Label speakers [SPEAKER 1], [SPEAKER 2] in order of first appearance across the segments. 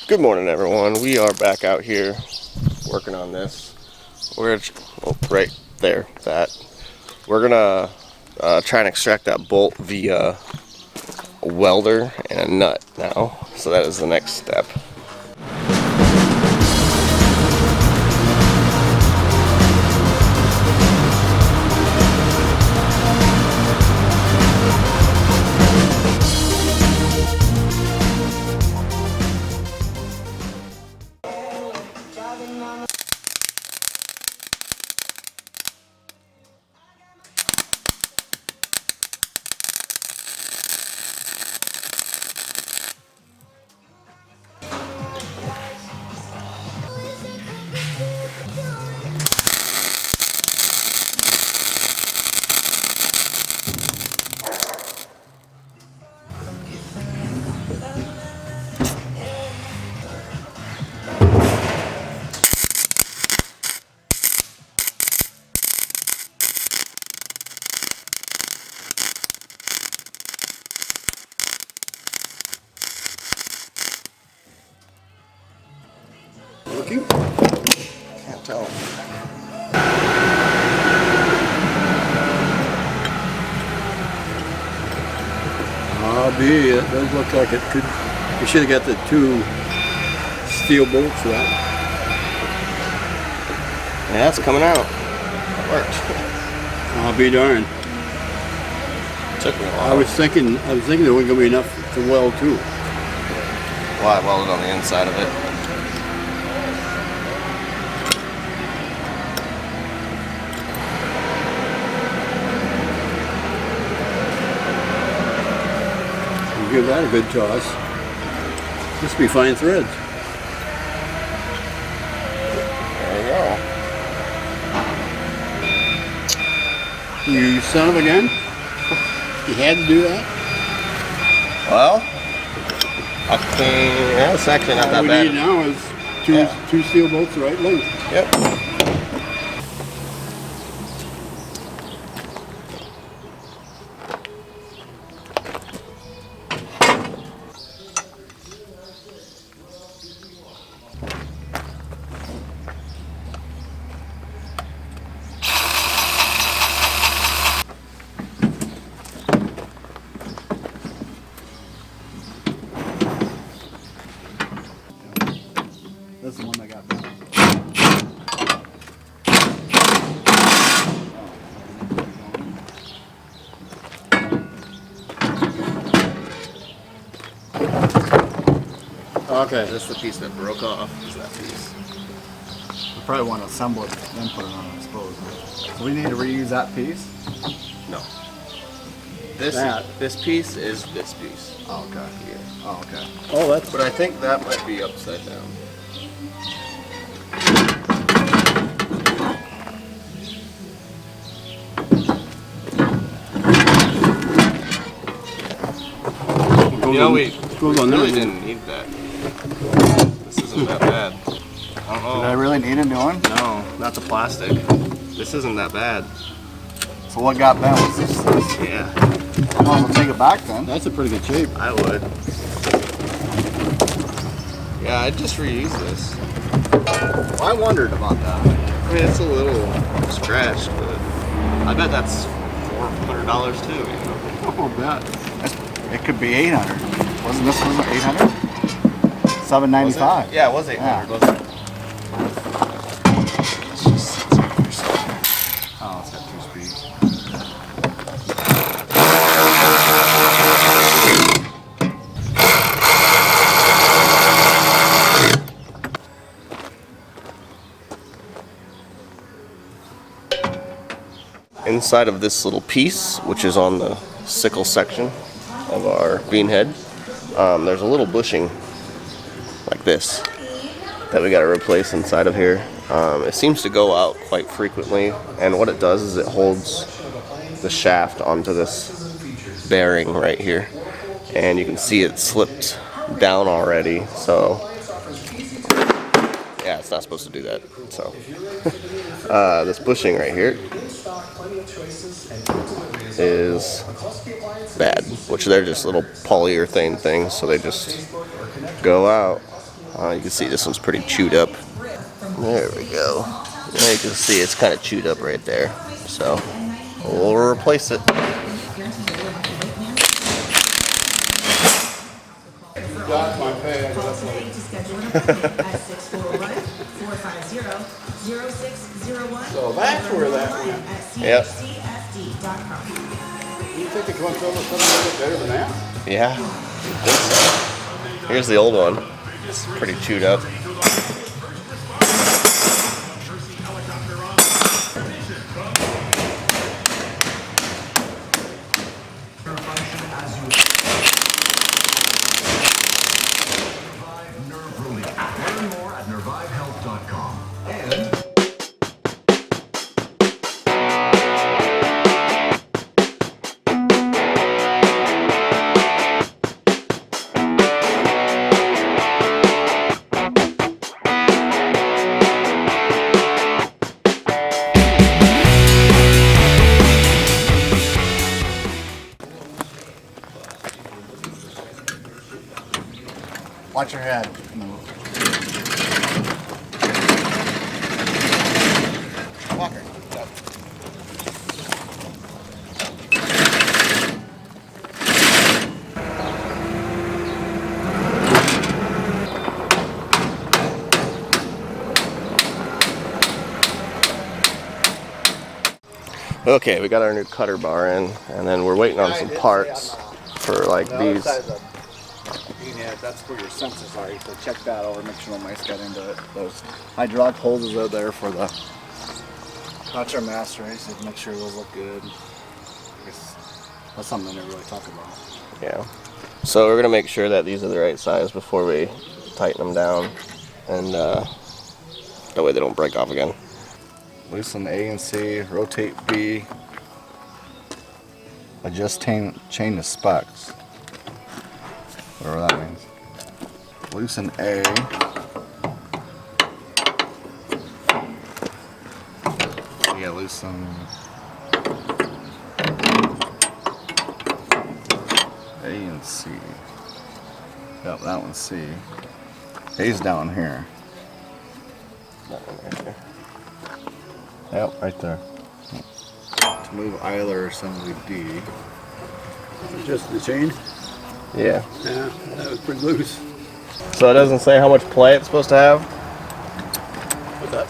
[SPEAKER 1] Good morning, everyone. We are back out here working on this. We're right there. We're gonna try and extract that bolt via a welder and a nut now. So that is the next step.
[SPEAKER 2] Looking?
[SPEAKER 1] Can't tell.
[SPEAKER 2] It does look like it could. You should have got the two steel bolts for that.
[SPEAKER 1] Yeah, it's coming out. It worked.
[SPEAKER 2] I'll be darned.
[SPEAKER 1] Took me a while.
[SPEAKER 2] I was thinking there wasn't gonna be enough to weld too.
[SPEAKER 1] Well, I welded on the inside of it.
[SPEAKER 2] Give that a good toss. This will be fine threads.
[SPEAKER 1] There you go.
[SPEAKER 2] You son of a gun! You had to do that?
[SPEAKER 1] Well, it's actually not that
[SPEAKER 2] All we
[SPEAKER 1] bad.
[SPEAKER 2] need now is two steel bolts the right length.
[SPEAKER 1] Yep.
[SPEAKER 2] That's the one I got. Okay.
[SPEAKER 1] That's the piece that broke off. Is that piece?
[SPEAKER 3] We probably want to assemble it then put it on, I suppose. So we need to reuse that piece?
[SPEAKER 1] No. This piece is this piece.
[SPEAKER 3] Oh, okay.
[SPEAKER 1] Yeah.
[SPEAKER 3] Oh, okay.
[SPEAKER 2] Oh, that's.
[SPEAKER 1] But I think that might be upside down. You know, we really didn't need that. This isn't that bad. I don't know.
[SPEAKER 3] Did I really need a new one?
[SPEAKER 1] No, not the plastic. This isn't that bad.
[SPEAKER 3] So what got bent was this?
[SPEAKER 1] Yeah,
[SPEAKER 3] Well, we'll take it back then.
[SPEAKER 2] That's a pretty good shape.
[SPEAKER 1] I would. Yeah, I'd just reuse this.
[SPEAKER 3] Well, I wondered about that.
[SPEAKER 1] I mean, it's a little scratched, but I bet that's $400 too. You know?
[SPEAKER 2] Oh, bet.
[SPEAKER 3] It could be 800. Wasn't this one 800? 795.
[SPEAKER 1] Yeah, it was 800, wasn't it? It's just
[SPEAKER 3] Oh, it's got two speeds.
[SPEAKER 1] Inside of this little piece, which is on the sickle section of our bean head, there's a little bushing like this that we got to replace inside of here. It seems to go out quite frequently, and what it does is it holds the shaft onto this bearing right here, and you can see it slipped down already. So yeah, it's not supposed to do that. So this bushing right here is bad, which they're just little polyurethane things, so they just go out. You can see this one's pretty chewed up. There we go. Now you can see it's kind of chewed up right there. So we'll replace it.
[SPEAKER 2] Got my pay. So that's where that went.
[SPEAKER 1] Yep.
[SPEAKER 2] You think they come up with something a little bit better than that?
[SPEAKER 1] Yeah. I think so. Here's the old one. It's pretty chewed up.
[SPEAKER 4] Learn more at nervivehealth.com. And
[SPEAKER 3] Watch your head. Walker.
[SPEAKER 1] Okay, we got our new cutter bar in, and then we're waiting on some parts for like these.
[SPEAKER 3] That's where your sensors are. So check that over, make sure no mice got into it. Those hydraulic hoses are there for the clutch master race. So make sure those look good. I guess that's something I never really talk about.
[SPEAKER 1] Yeah. So we're gonna make sure that these are the right size before we tighten them down, and that way they don't break off again.
[SPEAKER 3] Loosen A and C, rotate B, adjust chain to specs. Whatever that means. Loosen A. Yeah, loosen A and C. Yep, that one's C. A's down here.
[SPEAKER 1] That one right there.
[SPEAKER 3] Yep, right there. To move idler assembly D.
[SPEAKER 2] Just the chain?
[SPEAKER 1] Yeah.
[SPEAKER 2] Yeah, that was pretty loose.
[SPEAKER 1] So it doesn't say how much play it's supposed to have?
[SPEAKER 2] What's that?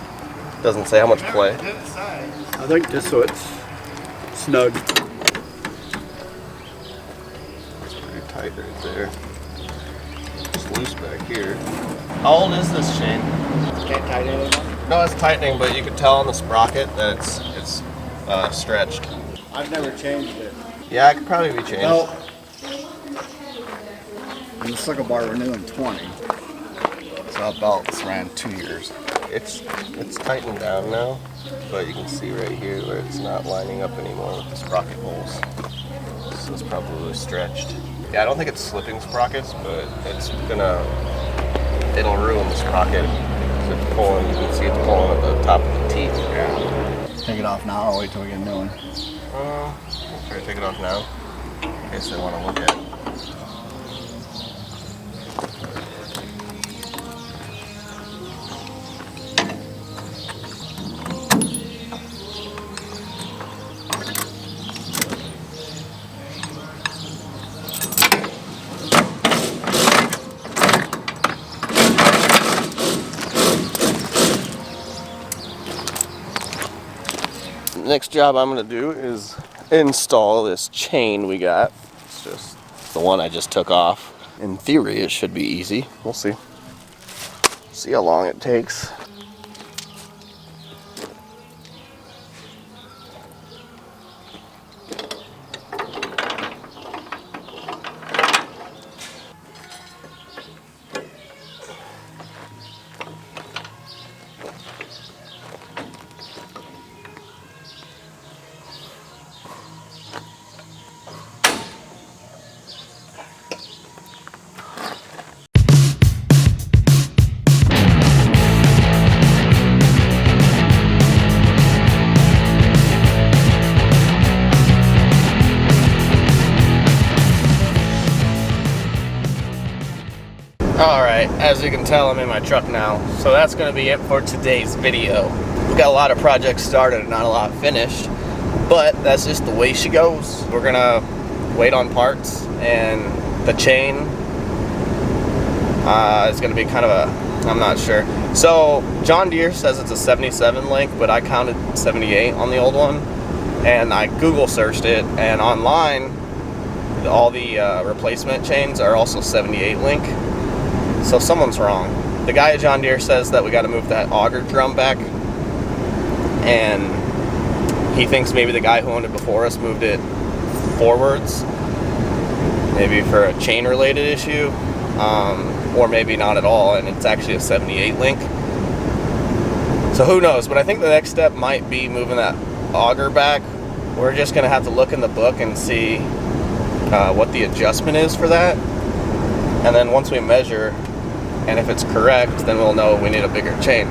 [SPEAKER 1] Doesn't say how much play.
[SPEAKER 2] I think just so it's snug.
[SPEAKER 1] It's pretty tight right there. It's loose back here. How old is this chain?
[SPEAKER 3] Can't tighten it anymore?
[SPEAKER 1] No, it's tightening, but you can tell on the sprocket that it's stretched.
[SPEAKER 3] I've never changed it.
[SPEAKER 1] Yeah, it could probably be changed.
[SPEAKER 3] Well, and the sucker bar renewed in 20. So about it's around 2 years.
[SPEAKER 1] It's tightened down now, but you can see right here where it's not lining up anymore with the sprocket holes. So it's probably stretched. Yeah, I don't think it's slipping sprockets, but it'll ruin the sprocket. It's pulling, you can see it's pulling at the top of the teeth.
[SPEAKER 3] Yeah. Take it off now or wait till we get a new one?
[SPEAKER 1] Try to take it off now, in case they want to look at it. Next job I'm going to do is install this chain we got. It's just the one I just took off. In theory, it should be easy. We'll see. See how long it takes. Alright, as you can tell, I'm in my truck now. So that's going to be it for today's video. We got a lot of projects started and not a lot finished, but that's just the way she goes. We're going to wait on parts, and the chain is going to be kind of a, I'm not sure. So John Deere says it's a 77 link, but I counted 78 on the old one, and I Google searched it, and online all the replacement chains are also 78 link. So someone's wrong. The guy at John Deere says that we got to move that auger drum back, and he thinks maybe the guy who owned it before us moved it forwards, maybe for a chain related issue, or maybe not at all, and it's actually a 78 link. So who knows, but I think the next step might be moving that auger back. We're just gonna have to look in the book and see what the adjustment is for that, and then once we measure, and if it's correct, then we'll know we need a bigger chain.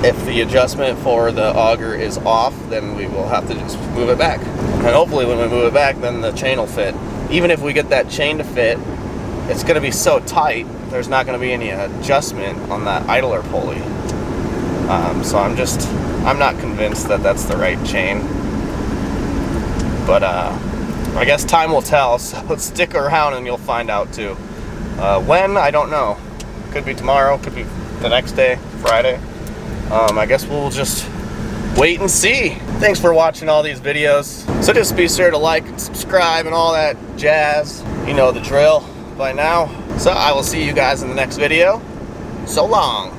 [SPEAKER 1] If the adjustment for the auger is off, then we will have to just move it back. And hopefully when we move it back, then the chain will fit. Even if we get that chain to fit, it's going to be so tight, there's not going to be any adjustment on that idler pulley. So I'm not convinced that that's the right chain. But I guess time will tell, so stick around and you'll find out too. When, I don't know. Could be tomorrow, could be the next day, Friday. I guess we'll just wait and see. Thanks for watching all these videos. So just be sure to like and subscribe and all that jazz. You know the drill by now. So I will see you guys in the next video. So long.